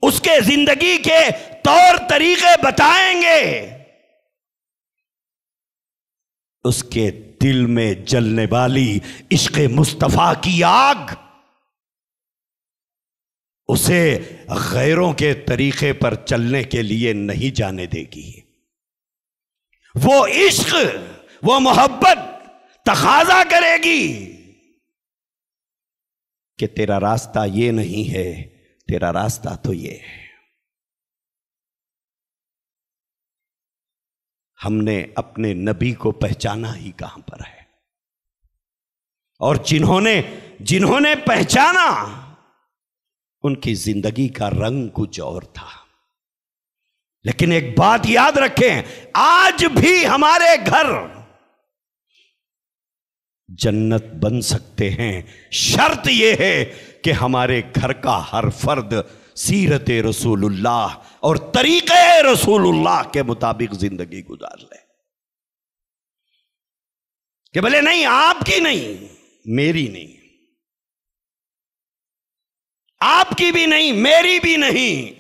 उसके जिंदगी के तौर तरीके बताएंगे। उसके दिल में जलने वाली इश्क़ मुस्तफ़ा की आग उसे गैरों के तरीके पर चलने के लिए नहीं जाने देगी। वो इश्क, वो मोहब्बत तकाजा करेगी कि तेरा रास्ता ये नहीं है, तेरा रास्ता तो ये है। हमने अपने नबी को पहचाना ही कहां पर है? और जिन्होंने पहचाना उनकी जिंदगी का रंग कुछ और था। लेकिन एक बात याद रखें, आज भी हमारे घर जन्नत बन सकते हैं, शर्त यह है कि हमारे घर का हर फर्द सीरत रसूलुल्लाह और तरीक़े रसूलुल्लाह के मुताबिक जिंदगी गुजार ले। कि भले नहीं आपकी नहीं, मेरी नहीं, आपकी भी नहीं, मेरी भी नहीं,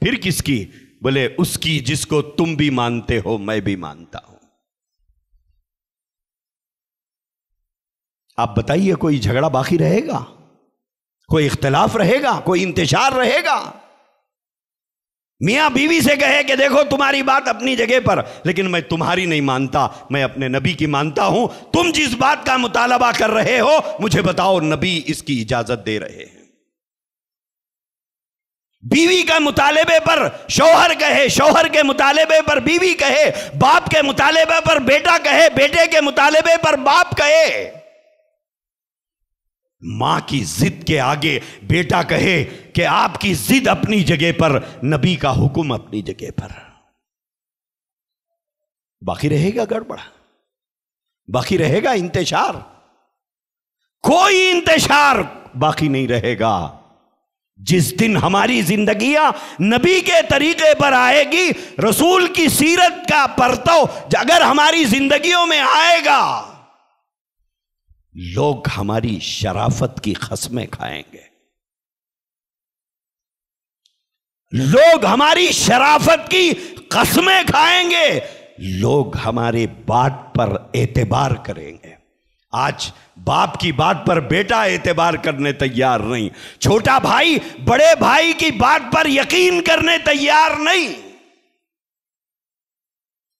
फिर किसकी? बोले उसकी जिसको तुम भी मानते हो, मैं भी मानता हूं। आप बताइए, कोई झगड़ा बाकी रहेगा? कोई इख्तिलाफ रहेगा? कोई इंतशार रहेगा? मियां बीवी से कहे कि देखो तुम्हारी बात अपनी जगह पर, लेकिन मैं तुम्हारी नहीं मानता, मैं अपने नबी की मानता हूं। तुम जिस बात का मुतालबा कर रहे हो मुझे बताओ, नबी इसकी इजाजत दे रहे हैं। बीवी का मुतालबे पर शौहर कहे, शौहर के मुतालबे पर बीवी कहे, बाप के मुतालबे पर बेटा कहे, बेटे के मुतालबे पर बाप कहे। मां की जिद के आगे बेटा कहे कि आपकी जिद अपनी जगह पर, नबी का हुक्म अपनी जगह पर। बाकी रहेगा गड़बड़, बाकी रहेगा इंतशार। कोई इंतशार बाकी नहीं रहेगा। जिस दिन हमारी जिंदगियां नबी के तरीके पर आएगी, रसूल की सीरत का परतव अगर हमारी जिंदगियों में आएगा, लोग हमारी शराफत की कसमें खाएंगे। लोग हमारी शराफत की कसमें खाएंगे। लोग हमारे बात पर एतबार करेंगे। आज बाप की बात पर बेटा एतबार करने तैयार नहीं, छोटा भाई बड़े भाई की बात पर यकीन करने तैयार नहीं।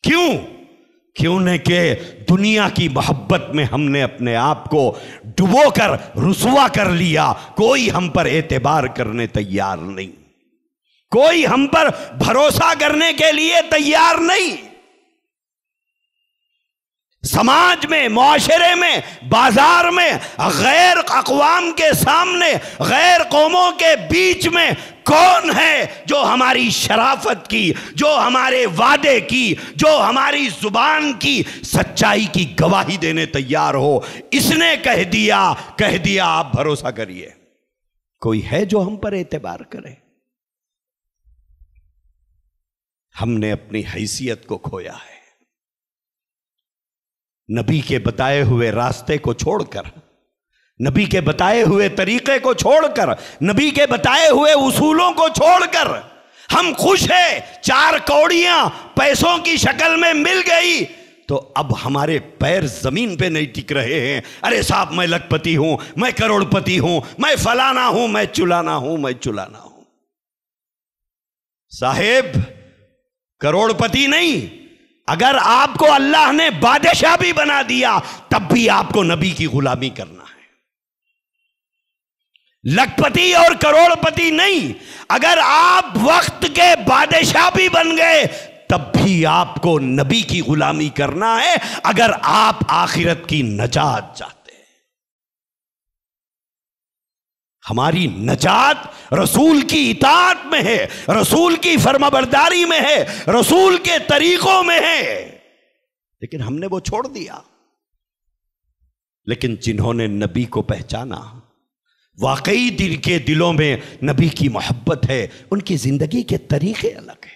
क्यों न कि दुनिया की मोहब्बत में हमने अपने आप को डुबोकर रुसवा कर लिया। कोई हम पर एतबार करने तैयार नहीं, कोई हम पर भरोसा करने के लिए तैयार नहीं। समाज में, मुआशरे में, बाजार में, गैर अक़वाम के सामने, गैर कौमों के बीच में कौन है जो हमारी शराफत की, जो हमारे वादे की, जो हमारी जुबान की सच्चाई की गवाही देने तैयार हो? इसने कह दिया आप भरोसा करिए। कोई है जो हम पर एतबार करे? हमने अपनी हैसियत को खोया है। नबी के बताए हुए रास्ते को छोड़कर, नबी के बताए हुए तरीके को छोड़कर, नबी के बताए हुए उसूलों को छोड़कर हम खुश हैं। 4 कौड़ियां पैसों की शक्ल में मिल गई तो अब हमारे पैर जमीन पे नहीं टिक रहे हैं। अरे साहब, मैं लखपति हूं, मैं करोड़पति हूं, मैं फलाना हूं, मैं चुलाना हूं, मैं चुलाना हूं। साहेब, करोड़पति नहीं, अगर आपको अल्लाह ने बादशाह भी बना दिया तब भी आपको नबी की गुलामी करना है। लखपति और करोड़पति नहीं, अगर आप वक्त के बादशाह भी बन गए तब भी आपको नबी की गुलामी करना है, अगर आप आखिरत की नजात चाहते हैं। हमारी नजात रसूल की इताअत में है, रसूल की फरमाबरदारी में है, रसूल के तरीकों में है, लेकिन हमने वो छोड़ दिया। लेकिन जिन्होंने नबी को पहचाना, वाकई दिल के दिलों में नबी की मोहब्बत है, उनकी जिंदगी के तरीके अलग है।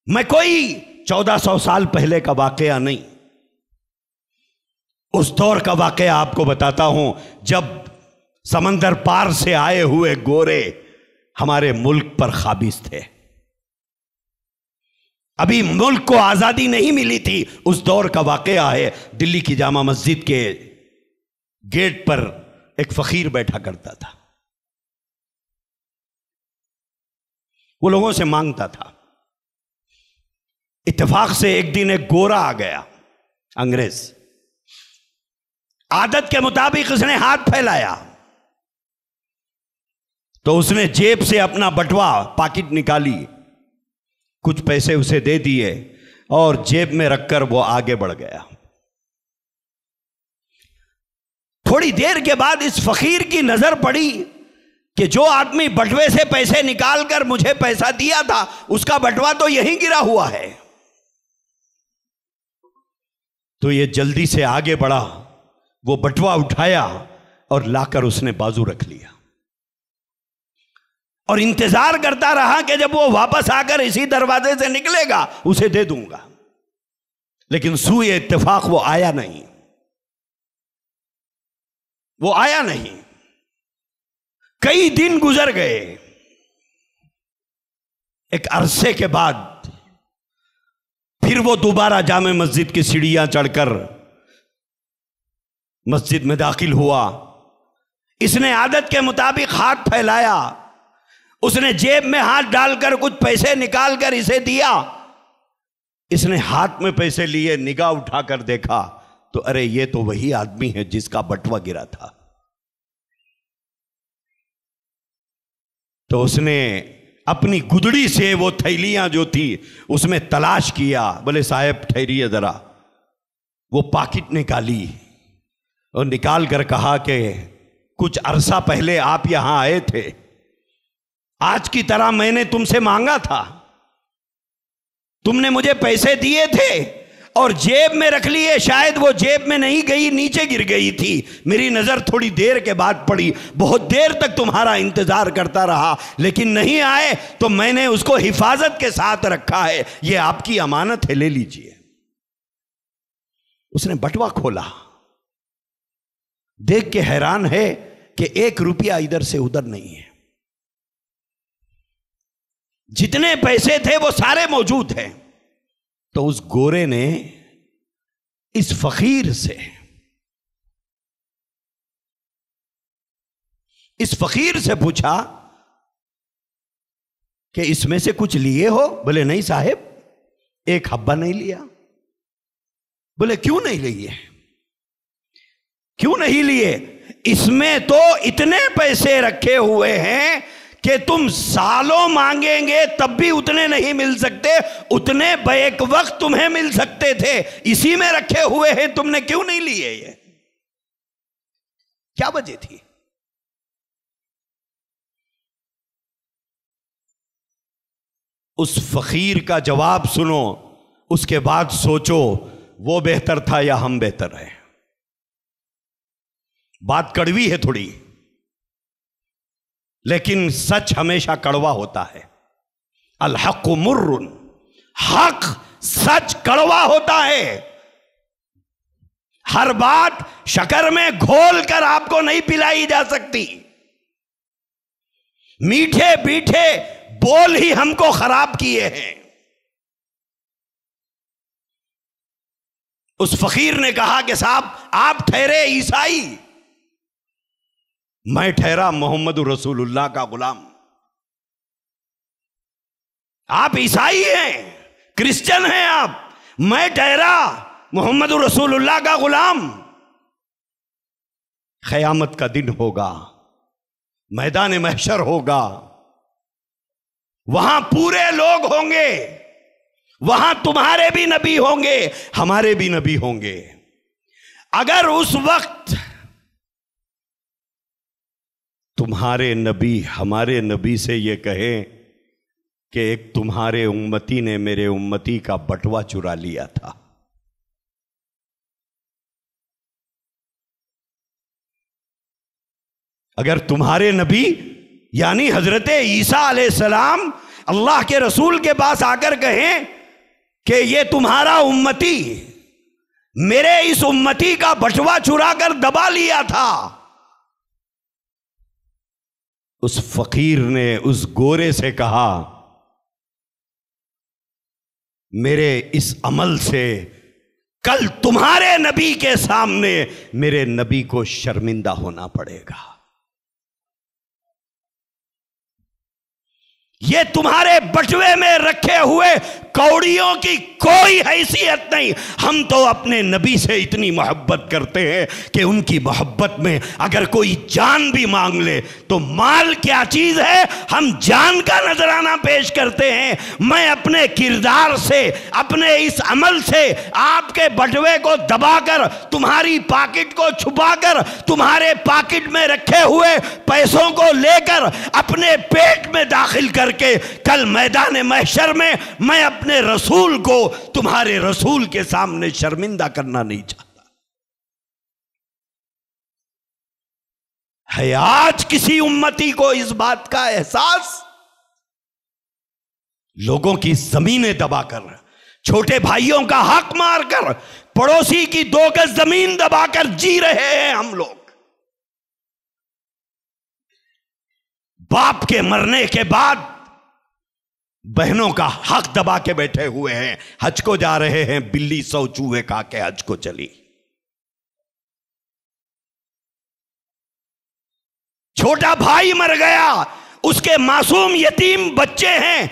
मैं कोई 1400 साल पहले का वाकया नहीं, उस दौर का वाकया आपको बताता हूं जब समंदर पार से आए हुए गोरे हमारे मुल्क पर काबिज थे। अभी मुल्क को आजादी नहीं मिली थी, उस दौर का वाकया है। दिल्ली की जामा मस्जिद के गेट पर एक फकीर बैठा करता था, वो लोगों से मांगता था। इत्तेफाक से एक दिन एक गोरा आ गया, अंग्रेज। आदत के मुताबिक उसने हाथ फैलाया तो उसने जेब से अपना बटवा पाकिट निकाली, कुछ पैसे उसे दे दिए और जेब में रखकर वो आगे बढ़ गया। थोड़ी देर के बाद इस फकीर की नजर पड़ी कि जो आदमी बटवे से पैसे निकालकर मुझे पैसा दिया था उसका बटवा तो यहीं गिरा हुआ है। तो ये जल्दी से आगे बढ़ा, वो बटवा उठाया और लाकर उसने बाजू रख लिया और इंतजार करता रहा कि जब वो वापस आकर इसी दरवाजे से निकलेगा उसे दे दूंगा। लेकिन सूए इत्तेफाक वो आया नहीं, वो आया नहीं। कई दिन गुजर गए। एक अरसे के बाद फिर वो दोबारा जामे मस्जिद की सीढ़ियां चढ़कर मस्जिद में दाखिल हुआ। इसने आदत के मुताबिक हाथ फैलाया, उसने जेब में हाथ डालकर कुछ पैसे निकालकर इसे दिया। इसने हाथ में पैसे लिए, निगाह उठाकर देखा तो अरे ये तो वही आदमी है जिसका बटवा गिरा था। तो उसने अपनी गुदड़ी से वो थैलियां जो थी उसमें तलाश किया। बोले साहब ठहरिए जरा। वो पाकिट निकाली और निकाल कर कहा कि कुछ अरसा पहले आप यहां आए थे, आज की तरह मैंने तुमसे मांगा था, तुमने मुझे पैसे दिए थे और जेब में रख लिए। शायद वो जेब में नहीं गई, नीचे गिर गई थी। मेरी नजर थोड़ी देर के बाद पड़ी, बहुत देर तक तुम्हारा इंतजार करता रहा लेकिन नहीं आए, तो मैंने उसको हिफाजत के साथ रखा है, ये आपकी अमानत है, ले लीजिए। उसने बटवा खोला, देख के हैरान है कि 1 रुपया इधर से उधर नहीं है। जितने पैसे थे वो सारे मौजूद हैं। तो उस गोरे ने इस फकीर से इस फकीर से पूछा कि इसमें से कुछ लिए हो? बोले नहीं साहिब, एक हब्बा नहीं लिया। बोले क्यों नहीं लिए? क्यों नहीं लिए? इसमें तो इतने पैसे रखे हुए हैं कि तुम सालों मांगेंगे तब भी उतने नहीं मिल सकते, उतने बैक वक्त तुम्हें मिल सकते थे, इसी में रखे हुए हैं, तुमने क्यों नहीं लिए? ये क्या वजह थी? उस फकीर का जवाब सुनो, उसके बाद सोचो वो बेहतर था या हम बेहतर है। बात कड़वी है थोड़ी, लेकिन सच हमेशा कड़वा होता है। अल हक़्क़ु मुर्रुन, हक सच कड़वा होता है। हर बात शक्कर में घोल कर आपको नहीं पिलाई जा सकती। मीठे मीठे बोल ही हमको खराब किए हैं। उस फकीर ने कहा कि साहब आप ठहरे ईसाई, मैं ठहरा मोहम्मद रसूलुल्लाह का गुलाम। आप ईसाई हैं, क्रिश्चियन हैं आप, मैं ठहरा मोहम्मद रसूलुल्लाह का गुलाम। क़यामत का दिन होगा, मैदान महशर होगा, वहां पूरे लोग होंगे, वहां तुम्हारे भी नबी होंगे, हमारे भी नबी होंगे। अगर उस वक्त तुम्हारे नबी हमारे नबी से ये कहें कि एक तुम्हारे उम्मती ने मेरे उम्मती का बटवा चुरा लिया था, अगर तुम्हारे नबी यानी हजरत ईसा अलैहिस्सलाम अल्लाह के रसूल के पास आकर कहें कि ये तुम्हारा उम्मती मेरे इस उम्मती का बटवा चुरा कर दबा लिया था, उस फकीर ने उस गोरे से कहा मेरे इस अमल से कल तुम्हारे नबी के सामने मेरे नबी को शर्मिंदा होना पड़ेगा। ये तुम्हारे बटवे में रखे हुए कौड़ियों की कोई हैसियत नहीं। हम तो अपने नबी से इतनी मोहब्बत करते हैं कि उनकी मोहब्बत में अगर कोई जान भी मांग ले तो माल क्या चीज़ है, हम जान का नजराना पेश करते हैं। मैं अपने किरदार से, अपने इस अमल से आपके बटवे को दबाकर, तुम्हारी पॉकेट को छुपाकर, तुम्हारे पॉकेट में रखे हुए पैसों को लेकर अपने पेट में दाखिल करके कल मैदान महशर में मैं अपने रसूल को तुम्हारे रसूल के सामने शर्मिंदा करना नहीं चाहता। है आज किसी उम्मती को इस बात का एहसास? लोगों की जमीनें दबाकर, छोटे भाइयों का हक मारकर, पड़ोसी की 2 गज जमीन दबाकर जी रहे हैं हम लोग। बाप के मरने के बाद बहनों का हक दबा के बैठे हुए हैं। हज को जा रहे हैं, बिल्ली 100 चूहे खा के हज को चली। छोटा भाई मर गया, उसके मासूम यतीम बच्चे हैं,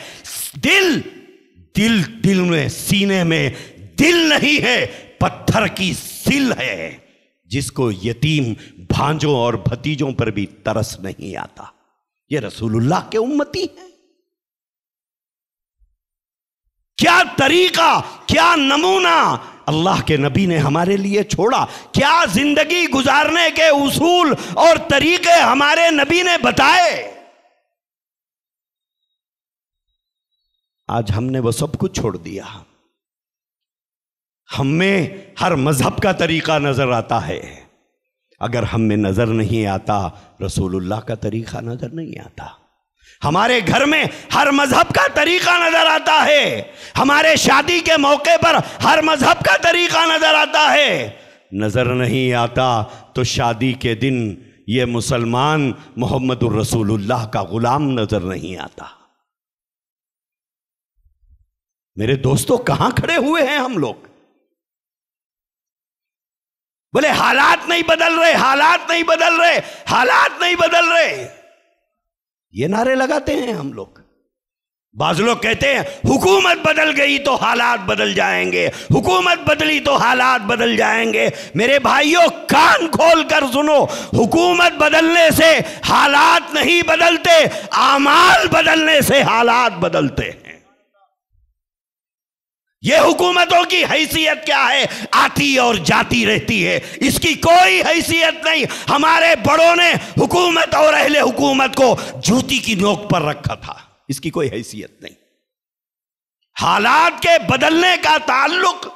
दिल में, सीने में दिल नहीं है, पत्थर की सिल है, जिसको यतीम भांजों और भतीजों पर भी तरस नहीं आता। ये रसूलुल्लाह के उम्मती हैं। क्या तरीका, क्या नमूना अल्लाह के नबी ने हमारे लिए छोड़ा, क्या जिंदगी गुजारने के उसूल और तरीके हमारे नबी ने बताए। आज हमने वो सब कुछ छोड़ दिया। हमें हर मजहब का तरीका नजर आता है, अगर हमें नजर नहीं आता रसूलुल्लाह का तरीका नजर नहीं आता। हमारे घर में हर मजहब का तरीका नजर आता है, हमारे शादी के मौके पर हर मजहब का तरीका नजर आता है। नजर नहीं आता तो शादी के दिन ये मुसलमान मोहम्मदुर रसूलुल्लाह का गुलाम नजर नहीं आता। मेरे दोस्तों, कहां खड़े हुए हैं हम लोग? बोले हालात नहीं बदल रहे, हालात नहीं बदल रहे, हालात नहीं बदल रहे, ये नारे लगाते हैं हम लोग। बाज लोग कहते हैं हुकूमत बदल गई तो हालात बदल जाएंगे, हुकूमत बदली तो हालात बदल जाएंगे। मेरे भाइयों कान खोल कर सुनो, हुकूमत बदलने से हालात नहीं बदलते, आमाल बदलने से हालात बदलते हैं। ये हुकूमतों की हैसियत क्या है? आती और जाती रहती है, इसकी कोई हैसियत नहीं। हमारे बड़ों ने हुकूमत और अहले हुकूमत को जूती की नोक पर रखा था, इसकी कोई हैसियत नहीं। हालात के बदलने का ताल्लुक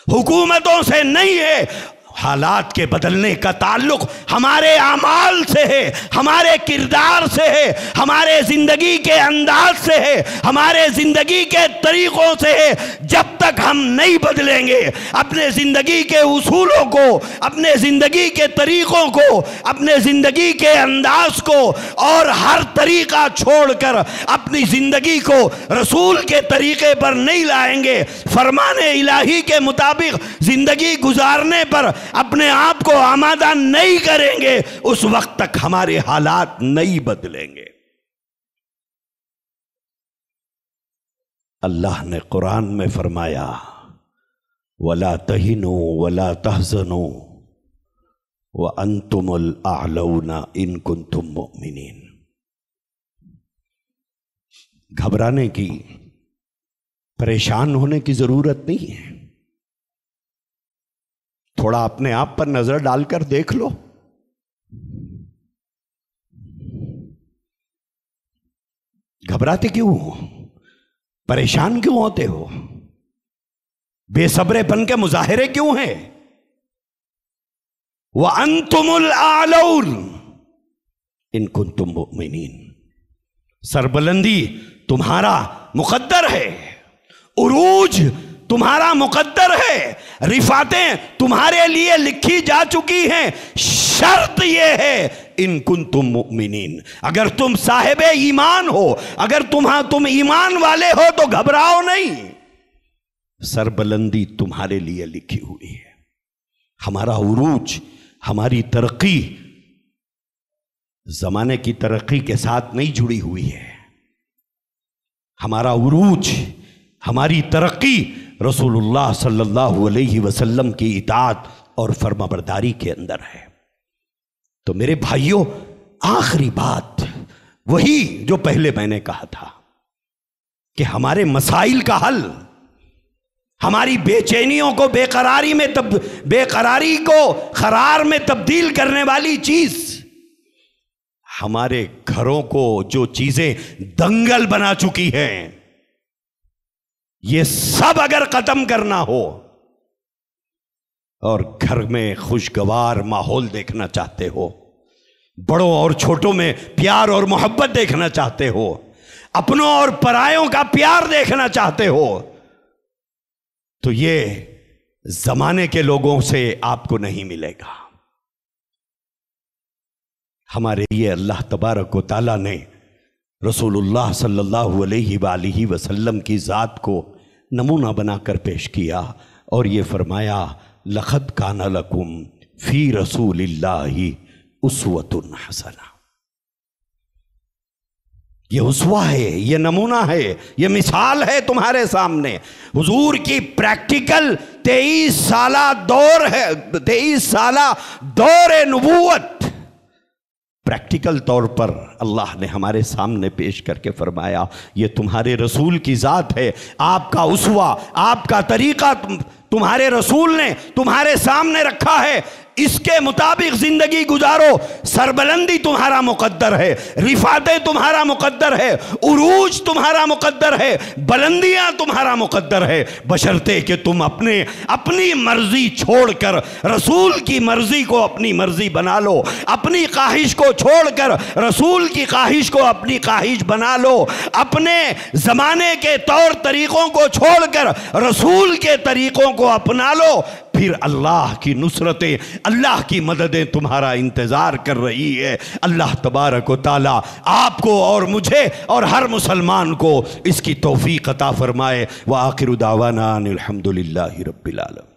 हुकूमतों से नहीं है, हालात के बदलने का ताल्लुक हमारे आमाल से है, हमारे किरदार से है, हमारे जिंदगी के अंदाज से है, हमारे जिंदगी के तरीकों से है। जब तक हम नहीं बदलेंगे अपने जिंदगी के उसूलों को, अपने जिंदगी के तरीकों को, अपने जिंदगी के अंदाज को, और हर तरीका छोड़कर अपनी जिंदगी को रसूल के तरीके पर नहीं लाएंगे, फरमाने इलाही के मुताबिक जिंदगी गुजारने पर अपने आप को आमादा नहीं करेंगे, उस वक्त तक हमारे हालात नहीं बदलेंगे। अल्लाह ने कुरान में फरमाया वला तहिनु वला तहज़नु व अंतुमुल आलौना इन कुंतुम मुमिनीन। घबराने की, परेशान होने की जरूरत नहीं है। थोड़ा अपने आप पर नजर डालकर देख लो, घबराते क्यों हो? परेशान क्यों होते हो? बेसब्रे बन के मुजाहिरे क्यों हैं? व अंतुमुल आलौन इन कुंतुम मुमिनीन। सरबुलंदी तुम्हारा मुकद्दर है, उरूज तुम्हारा मुकद्दर है, रिफातें तुम्हारे लिए लिखी जा चुकी हैं। शर्त यह है इन कुंतुम मुमिनीन, अगर तुम साहिब ईमान हो, अगर तुम ईमान वाले हो तो घबराओ नहीं। सरबुलंदी तुम्हारे लिए लिखी हुई है। हमारा उरूज, हमारी तरक्की जमाने की तरक्की के साथ नहीं जुड़ी हुई है। हमारा उरूज, हमारी तरक्की रसूलुल्लाह सल्लल्लाहु अलैहि वसल्लम की इताअत और फर्माबरदारी के अंदर है। तो मेरे भाइयों, आखिरी बात वही जो पहले मैंने कहा था कि हमारे मसाइल का हल, हमारी बेचैनियों को बेकरारी को करार में तब्दील करने वाली चीज, हमारे घरों को जो चीजें दंगल बना चुकी हैं, ये सब अगर खत्म करना हो और घर में खुशगवार माहौल देखना चाहते हो, बड़ों और छोटों में प्यार और मोहब्बत देखना चाहते हो, अपनों और परायों का प्यार देखना चाहते हो, तो ये जमाने के लोगों से आपको नहीं मिलेगा। हमारे लिए अल्लाह तबारक व तआला ने रसूलुल्लाह सल्लल्लाहु अलैहि वसल्लम की ज़ात को नमूना बनाकर पेश किया और ये फरमाया लक़द काना लकुम फ़ी रसूलिल्लाहि उस्वतुन हसना। ये उस्वा है, ये नमूना है, ये मिसाल है तुम्हारे सामने। हुजूर की प्रैक्टिकल 23 साला दौर है, 23 साला दौर नबूवत प्रैक्टिकल तौर पर अल्लाह ने हमारे सामने पेश करके फरमाया ये तुम्हारे रसूल की ज़ात है, आपका उस्वा, आपका तरीका तुम्हारे रसूल ने तुम्हारे सामने रखा है, इसके मुताबिक जिंदगी गुजारो। सरबलंदी तुम्हारा मुकद्दर है, रिफातें तुम्हारा मुकद्दर है, उरूज तुम्हारा मुकद्दर है, बुलंदियां तुम्हारा मुकद्दर है, बशर्ते कि तुम अपनी मर्जी छोड़कर रसूल की मर्जी को अपनी मर्जी बना लो, अपनी ख्वाहिश को छोड़कर रसूल की ख्वाहिश को अपनी ख्वाहिश बना लो, अपने ज़माने के तौर तरीक़ों को छोड़कर रसूल के तरीक़ों को अपना लो। फिर अल्लाह की नुसरतें, अल्लाह की मददें तुम्हारा इंतज़ार कर रही है। अल्लाह तबारक व तआला आपको और मुझे और हर मुसलमान को इसकी तौफीक अता फरमाए। व आखिरु दावाना अनिल हम्दुलिल्लाहि रब्बिल आलमीन।